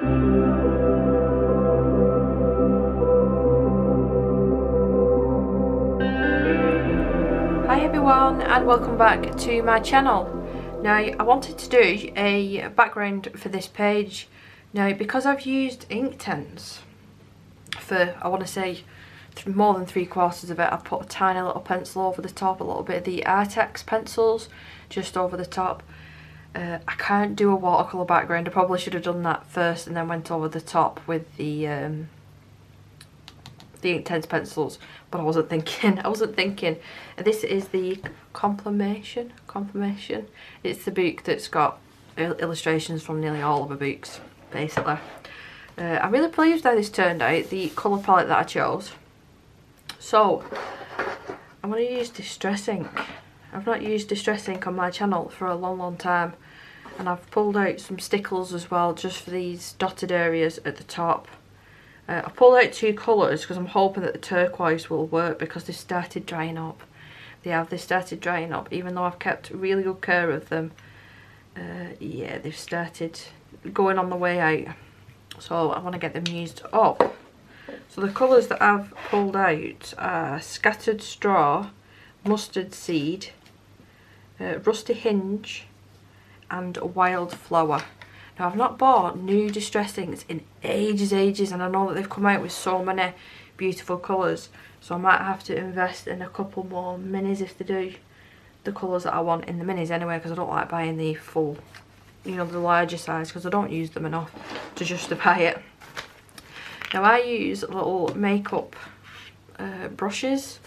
Hi everyone and welcome back to my channel. Now I wanted to do a background for this page. Now because I've used Inktense for, I want to say, more than 3/4 of it, I've put a tiny little pencil over the top, a little bit of the Artex pencils just over the top. I can't do a watercolour background. I probably should have done that first and then went over the top with the Inktense pencils, but I wasn't thinking. This is the Confirmation. It's the book that's got illustrations from nearly all of the books, basically. I'm really pleased how this turned out, the colour palette that I chose. So, I'm going to use Distress ink. I've not used Distress ink on my channel for a long time. And I've pulled out some stickles as well, just for these dotted areas at the top. I pulled out 2 colours because I'm hoping that the turquoise will work because they started drying up. They started drying up, even though I've kept really good care of them. Yeah, they've started going on the way out. So I want to get them used up. So the colours that I've pulled out are Scattered Straw, Mustard Seed, Rusty Hinge and Wildflower. Now I've not bought new Distress inks in ages, and I know that they've come out with so many beautiful colours, so I might have to invest in a couple more minis if they do the colours that I want in the minis anyway, because I don't like buying the full, you know, the larger size, because I don't use them enough to justify it. Now I use little makeup brushes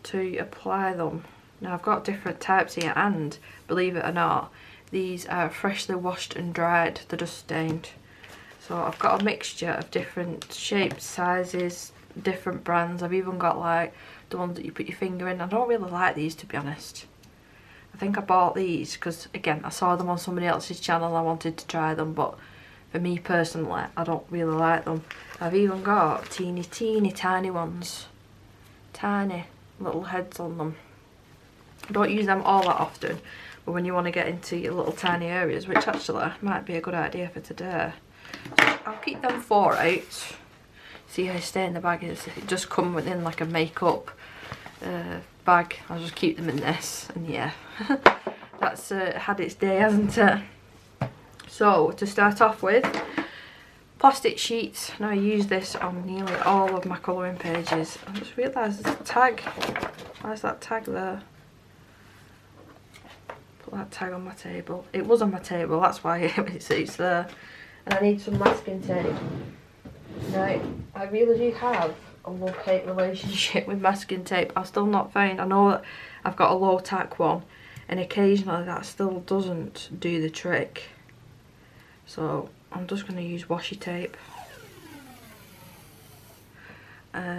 to apply them. Now I've got different types here, and believe it or not, these are freshly washed and dried, they're just stained. So I've got a mixture of different shapes, sizes, different brands. I've even got like the ones that you put your finger in. I don't really like these, to be honest. I think I bought these because, again, I saw them on somebody else's channel. I wanted to try them, but for me personally, I don't really like them. I've even got teeny tiny ones. Tiny little heads on them. I don't use them all that often, but when you want to get into your little tiny areas, which actually might be a good idea for today. So I'll keep them 4 out. See how they stay in the bag. It just come within like a makeup bag. I'll just keep them in this, and yeah, that's had its day, hasn't it? So to start off with, plastic sheets. Now I use this on nearly all of my colouring pages. I just realised there's a tag. Why's that tag there? Put that tag on my table. It was on my table, that's why it's there. And I need some masking tape. Now, I really do have a love-hate relationship with masking tape. I've still not found, I know that I've got a low-tack one, and occasionally that still doesn't do the trick. So I'm just going to use washi tape.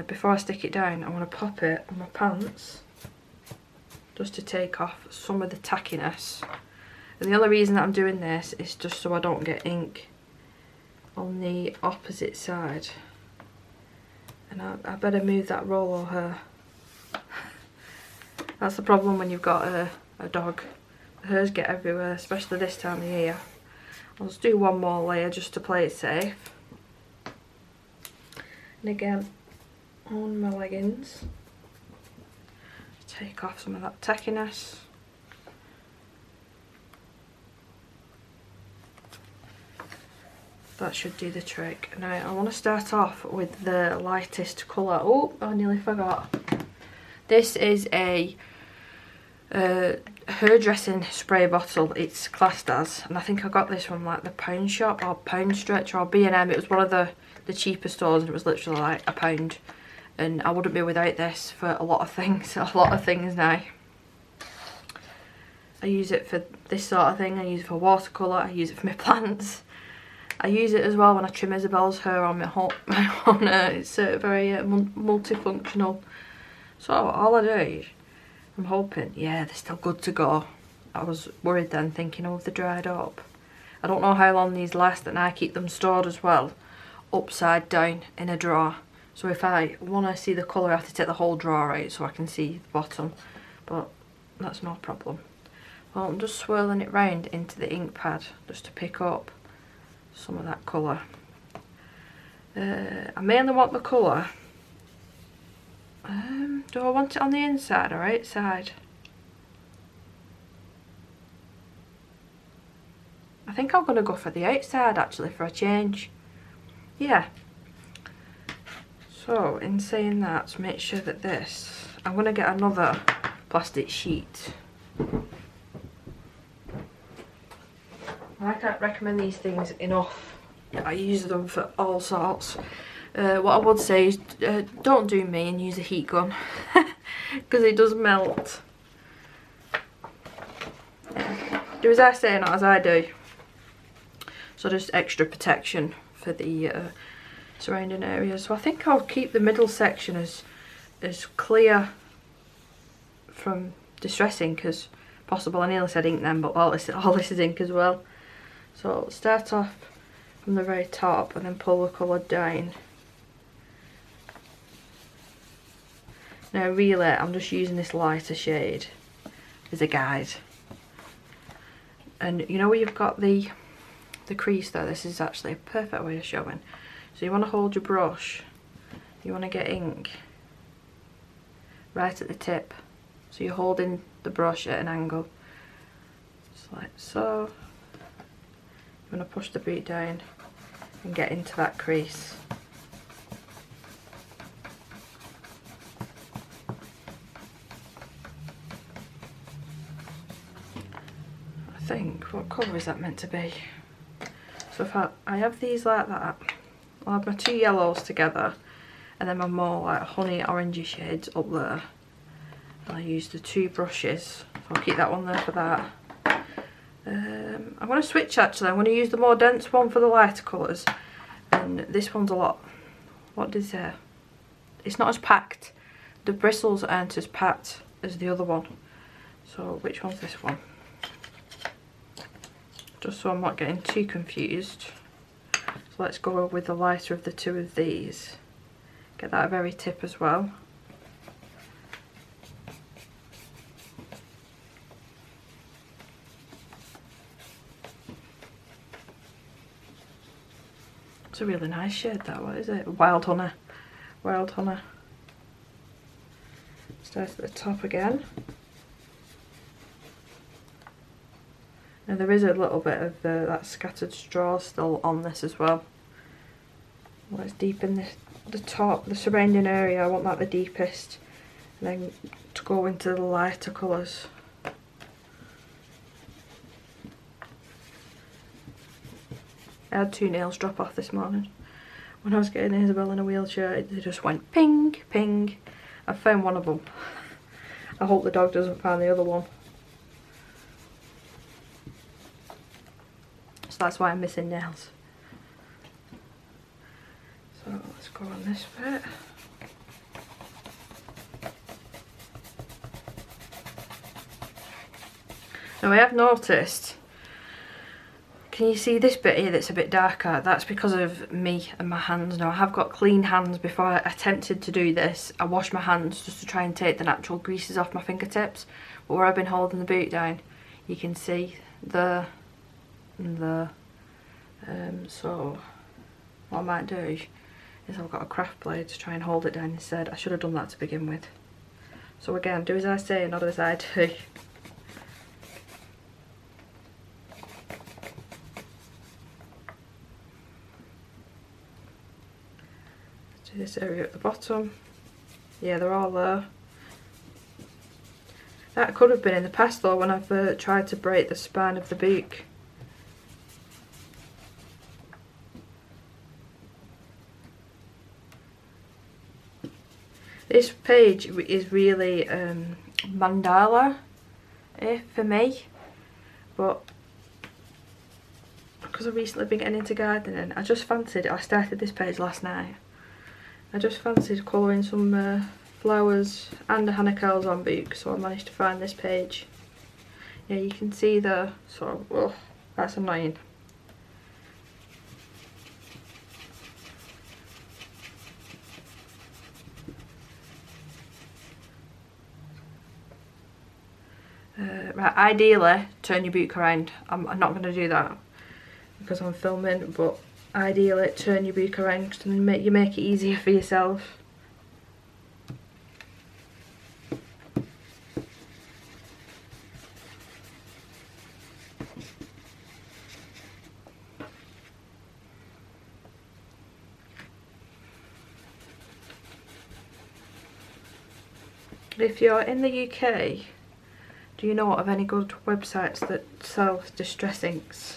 Before I stick it down, I want to pop it on my pants just to take off some of the tackiness. And the only reason that I'm doing this is just so I don't get ink on the opposite side. And I better move that roller here. That's the problem when you've got a dog. The hairs get everywhere, especially this time of year. I'll just do one more layer just to play it safe. And again, on my leggings, take off some of that tackiness. That should do the trick. Now I want to start off with the lightest colour. Oh, I nearly forgot. This is a hairdressing spray bottle. It's classed as, and I think I got this from like the Pound Shop or Pound Stretch or B&M. It was one of the cheaper stores, and it was literally like £1. And I wouldn't be without this for a lot of things. Now. I use it for this sort of thing. I use it for watercolour. I use it for my plants. I use it as well when I trim Isabel's hair on my own. It's very multifunctional. So all I do, I'm hoping, yeah, they're still good to go. I was worried then, thinking, oh, they're dried up. I don't know how long these last, and I keep them stored as well, upside down in a drawer. So if I want to see the colour, I have to take the whole drawer out so I can see the bottom. But that's no problem. Well, I'm just swirling it round into the ink pad just to pick up some of that colour. I mainly want the colour. Do I want it on the inside or outside? I think I'm going to go for the outside actually for a change. Yeah. So in saying that, make sure that this, I'm going to get another plastic sheet. I can't recommend these things enough. I use them for all sorts. What I would say is don't do me and use a heat gun because it does melt. Yeah. Do as I say, not as I do. So just extra protection for the surrounding area. So I think I'll keep the middle section as clear from distressing as possible. I nearly said ink then, but all this is ink as well. So start off from the very top and then pull the colour down. Now really I'm just using this lighter shade as a guide. And you know where you've got the crease there, this is actually a perfect way of showing. So you want to hold your brush, you want to get ink right at the tip. So you're holding the brush at an angle, just like so. You want to push the boot down and get into that crease. I think, what colour is that meant to be? So if I have these like that, I'll have my two yellows together and then my more like honey orangey shades up there. And I'll use the two brushes, so I'll keep that one there for that. I'm going to switch actually. I'm going to use the more dense one for the lighter colours, and this one's a lot, what does it's not as packed, the bristles aren't as packed as the other one. So which one's this one? Just so I'm not getting too confused. So let's go with the lighter of the two of these. Get that very tip as well. It's a really nice shade that, what is it? Wild Honey. Wild Honey. Start at the top again. Now there is a little bit of that scattered straw still on this as well. Let's deepen the top, the surrounding area, I want that the deepest. And then to go into the lighter colours. I had two nails drop off this morning. When I was getting Isabel in a wheelchair, they just went ping, ping. I found one of them. I hope the dog doesn't find the other one. So that's why I'm missing nails. So let's go on this bit. Now I have noticed, can you see this bit here that's a bit darker? That's because of me and my hands. Now I have got clean hands. Before I attempted to do this, I washed my hands just to try and take the natural greases off my fingertips. But where I've been holding the boot down, you can see the so what I might do is I've got a craft blade to try and hold it down instead. I should have done that to begin with. So again, do as I say, not as I do. Do this area at the bottom. Yeah, they're all there. That could have been in the past though, when I've tried to break the spine of the book. This page is really mandala for me, but because I've recently been getting into gardening, I just fancied it. I started this page last night. I just fancied colouring some flowers and the Hanukkahs on book, so I managed to find this page. Yeah, you can see the sort of, oh, that's annoying. Right, ideally turn your book around. I'm not going to do that because I'm filming, but ideally turn your book around and you make it easier for yourself. If you're in the UK, do you know of any good websites that sell distress inks?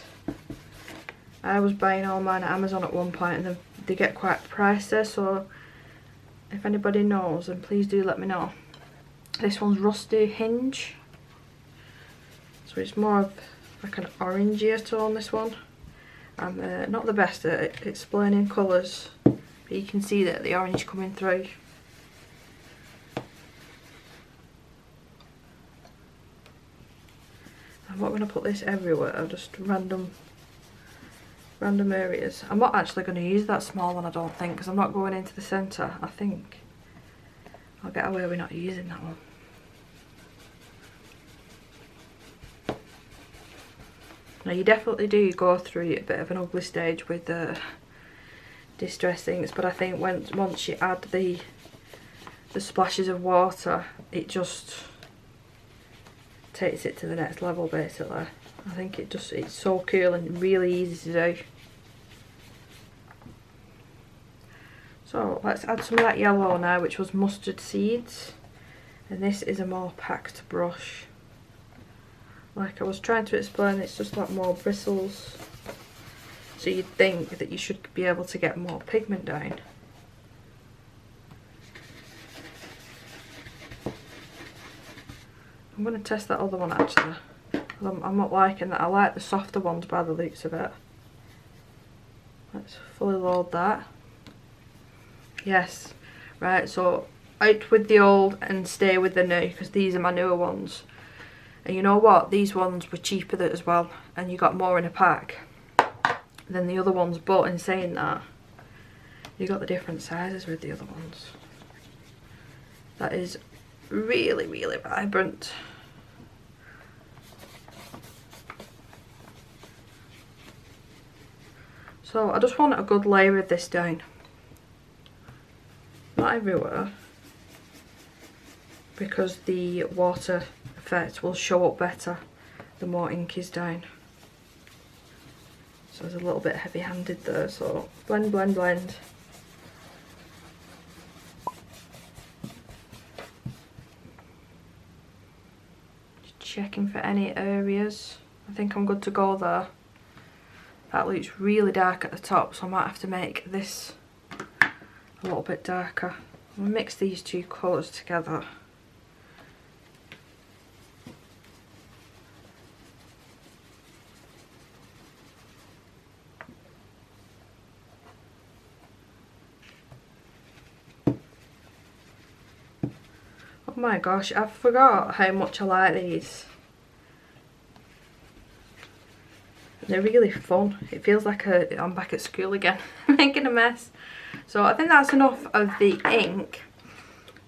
I was buying all mine at Amazon at one point and they get quite pricey, so if anybody knows, then please do let me know. This one's Rusty Hinge, so it's more of like an orangier tone, this one. I'm not the best at explaining colours, but you can see that the orange coming through. I'm not going to put this everywhere, just random areas. I'm not actually going to use that small one, I don't think, because I'm not going into the centre. I think I'll get away with not using that one. Now you definitely do go through a bit of an ugly stage with the distress inks, but I think once you add the splashes of water, it just takes it to the next level basically. I think it's so cool and really easy to do. So let's add some of that yellow now, which was mustard seeds, and this is a more packed brush. Like I was trying to explain, it's just got more bristles, so you'd think that you should be able to get more pigment down. I'm going to test that other one actually. I'm not liking that. I like the softer ones by the looks of it. Let's fully load that. Yes, right, so out with the old and stay with the new, because these are my newer ones. And you know what? These ones were cheaper as well, and you got more in a pack than the other ones. But in saying that, you got the different sizes with the other ones. That is really, really vibrant. So I just want a good layer of this down. Not everywhere, because the water effect will show up better the more ink is down. So it's a little bit heavy handed there, so blend, blend, blend. Checking for any areas. I think I'm good to go there. That looks really dark at the top, so I might have to make this a little bit darker. I'll mix these two colours together. Oh my gosh, I forgot how much I like these. They're really fun. It feels like I'm back at school again, making a mess. So I think that's enough of the ink.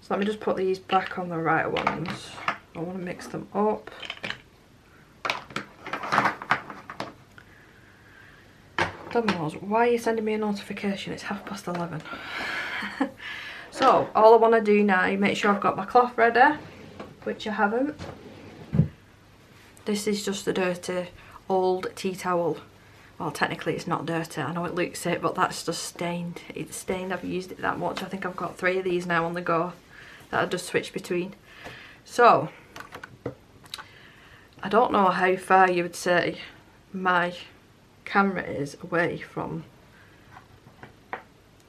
So let me just put these back on the right ones. I want to mix them up. Dominoes, why are you sending me a notification? It's 11:30. So all I want to do now, make sure I've got my cloth ready, which I haven't. This is just a dirty old tea towel. Well, technically it's not dirty, I know it looks it, but that's just stained. It's stained. I've used it that much. I think I've got 3 of these now on the go that I just switch between. So I don't know how far you would say my camera is away from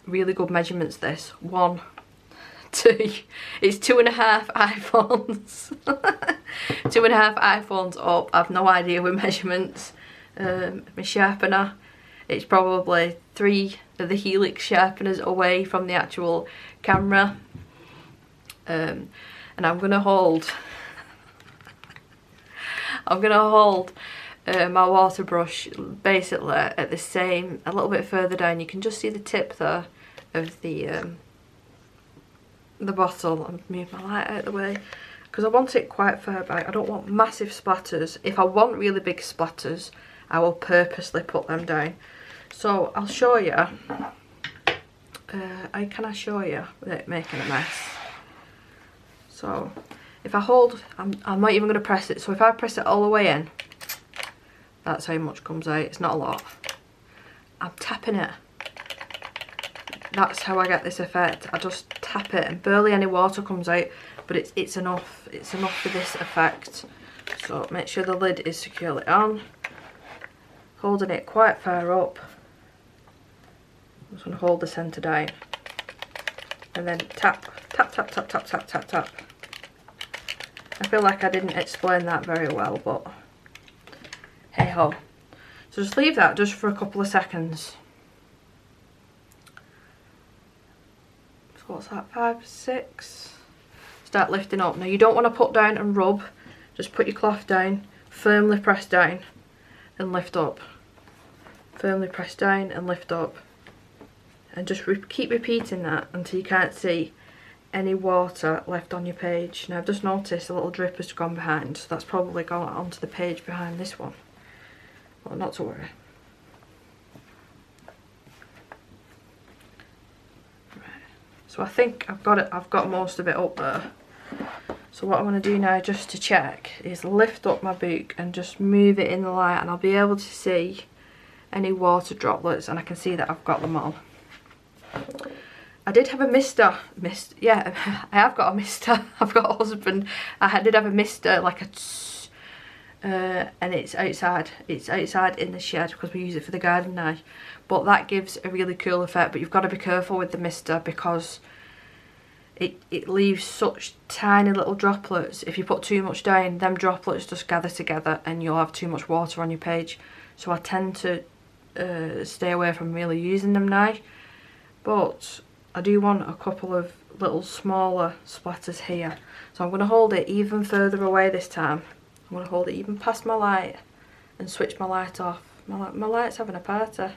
really good measurements. This 1, 2, it's 2.5 iPhones. 2.5 iPhones up. I've no idea with measurements. My sharpener, it's probably 3 of the helix sharpeners away from the actual camera. And I'm gonna hold my water brush basically at the same, a little bit further down. You can just see the tip there of the bottle. I'm moving my light out of the way because I want it quite far back. I don't want massive splatters. If I want really big splatters, I will purposely put them down. So I'll show you. Can I show you without making a mess? So if I hold, I'm not even going to press it. So if I press it all the way in, that's how much comes out. It's not a lot. I'm tapping it. That's how I get this effect. I just tap it and barely any water comes out, but it's enough. It's enough for this effect. So make sure the lid is securely on. Holding it quite far up. I'm just going to hold the centre down. And then tap, tap, tap, tap, tap, tap, tap, tap. I feel like I didn't explain that very well, but hey ho. So just leave that just for a couple of seconds. So what's that, 5, 6? Start lifting up. Now you don't want to put down and rub. Just put your cloth down, firmly press down and lift up. Firmly press down and lift up. And just keep repeating that until you can't see any water left on your page. Now I've just noticed a little drip has gone behind, so that's probably gone onto the page behind this one. Well, not to worry. Right. So I think I've got most of it up there. So what I'm going to do now, just to check, is lift up my book and just move it in the light, and I'll be able to see any water droplets, and I can see that I've got them all. I did have a mister, yeah, I have got a mister. I've got a husband. I did have a mister, like a and it's outside in the shed because we use it for the garden now, but that gives a really cool effect. But you've got to be careful with the mister because it leaves such tiny little droplets. If you put too much down, them droplets just gather together and you'll have too much water on your page. So I tend to stay away from really using them now, but I do want a couple of little smaller splatters here. So I'm going to hold it even further away this time. I'm going to hold it even past my light and switch my light off. My light's having a party.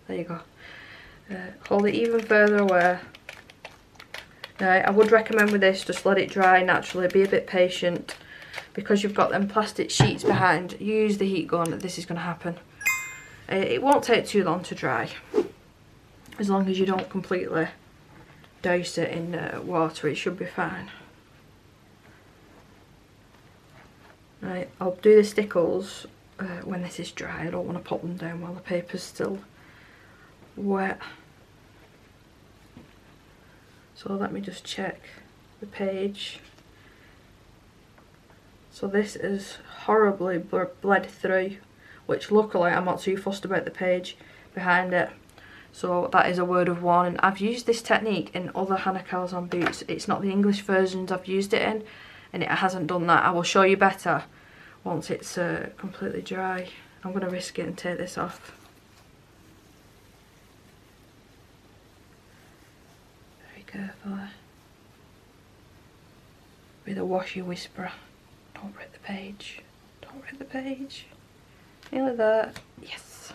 There you go. Hold it even further away. Now I would recommend with this, just let it dry naturally, be a bit patient. Because you've got them plastic sheets behind, use the heat gun, this is going to happen. It won't take too long to dry. As long as you don't completely douse it in water, it should be fine. Right, I'll do the stickles when this is dry. I don't want to pop them down while the paper's still wet. So let me just check the page. So this is horribly bled through, which luckily I'm not too fussed about the page behind it. So that is a word of warning. I've used this technique in other Hanekals on boots. It's not the English versions I've used it in, and it hasn't done that. I will show you better once it's completely dry. I'm going to risk it and take this off. Very carefully. With a washy whisperer. Don't rip the page. Don't rip the page. Nearly there. Yes.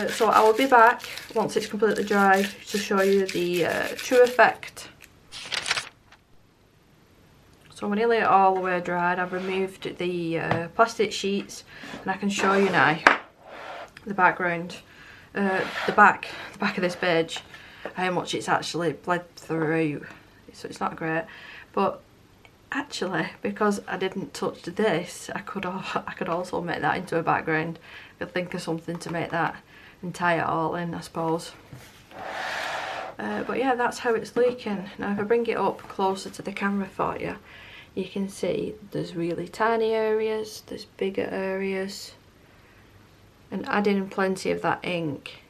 So I will be back once it's completely dry to show you the true effect. So we're nearly all the way dried. I've removed the plastic sheets and I can show you now the background, the back of this page, how much it's actually bled through. So it's not great, but actually, because I didn't touch this, I could also make that into a background. I could think of something to make that and tie it all in, I suppose. But yeah, that's how it's looking. Now if I bring it up closer to the camera for you, you can see there's really tiny areas, there's bigger areas, and adding in plenty of that ink,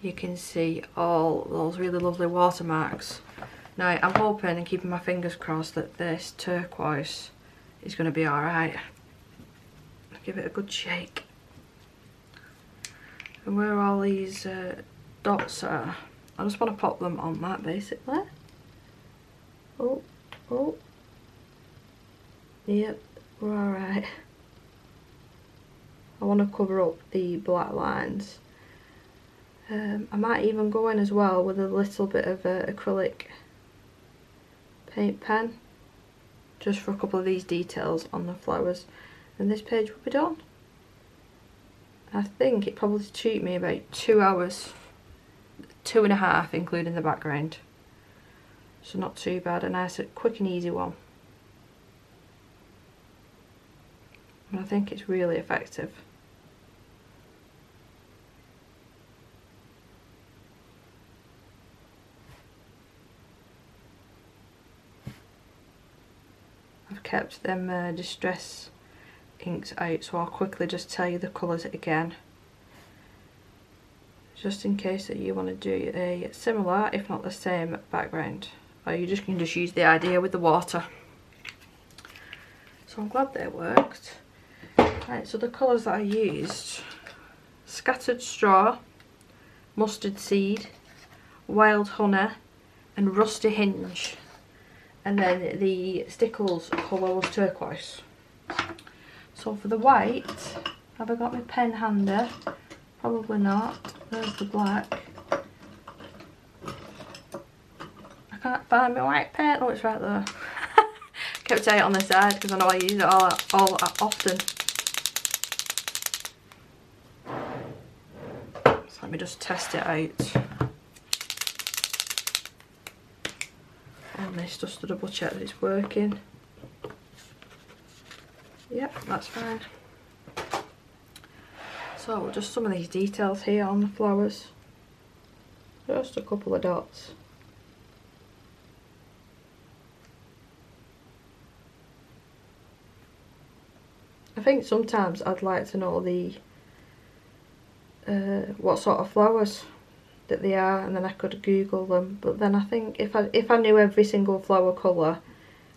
you can see all those really lovely watermarks. Now I'm hoping and keeping my fingers crossed that this turquoise is going to be alright. Give it a good shake. And where all these dots are, I just want to pop them on that basically. Oh, oh. Yep, we're alright. I want to cover up the black lines. I might even go in as well with a little bit of acrylic paint pen, just for a couple of these details on the flowers. and this page will be done. I think it probably took me about 2 hours, 2.5 including the background. So not too bad, a nice quick and easy one. And I think it's really effective. I've kept them distress inks out, so I'll quickly just tell you the colours again, just in case that you want to do a similar, if not the same, background, or you just can just use the idea with the water. So I'm glad they worked. Right, so the colours that I used: scattered straw, mustard seed, wild honey, and rusty hinge. And then the Stickles colour was turquoise. So for the white, have I got my pen handy? Probably not. There's the black. I can't find my white pen. Oh, it's right there. Kept it on the side because I know I use it all often. So let me just test it out. On this, just to double check that it's working. Yep, that's fine. So just some of these details here on the flowers. Just a couple of dots. I think sometimes I'd like to know the what sort of flowers that they are, and then I could Google them. But then I think if I knew every single flower colour,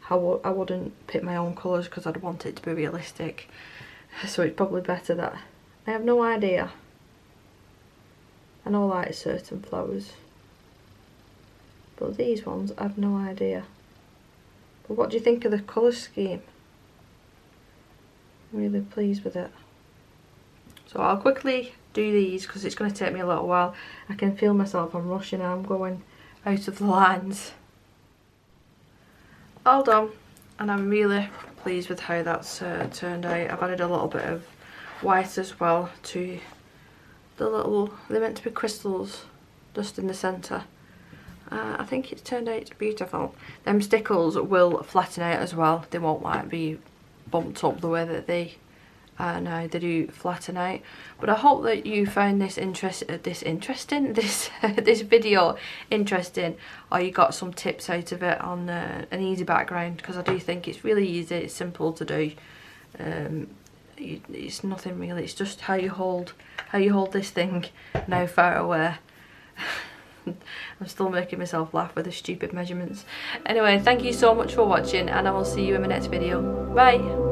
I wouldn't pick my own colours because I'd want it to be realistic. So it's probably better that I have no idea. I know like certain flowers, but these ones I have no idea. But what do you think of the colour scheme? I'm really pleased with it. So I'll quickly do these because it's going to take me a little while. I can feel myself, I'm rushing, I'm going out of the lines. All done, and I'm really pleased with how that's turned out. I've added a little bit of white as well to the little, they're meant to be crystals just in the centre. I think it's turned out beautiful. Them Stickles will flatten out as well. They won't like be bumped up the way that they are now. They do flatten out. But I hope that you found this this video interesting, or you got some tips out of it on an easy background, because I do think it's really easy. It's simple to do. It's nothing really. It's just how you hold this thing now far away. I'm still making myself laugh with the stupid measurements. Anyway, thank you so much for watching, and I will see you in my next video. Bye!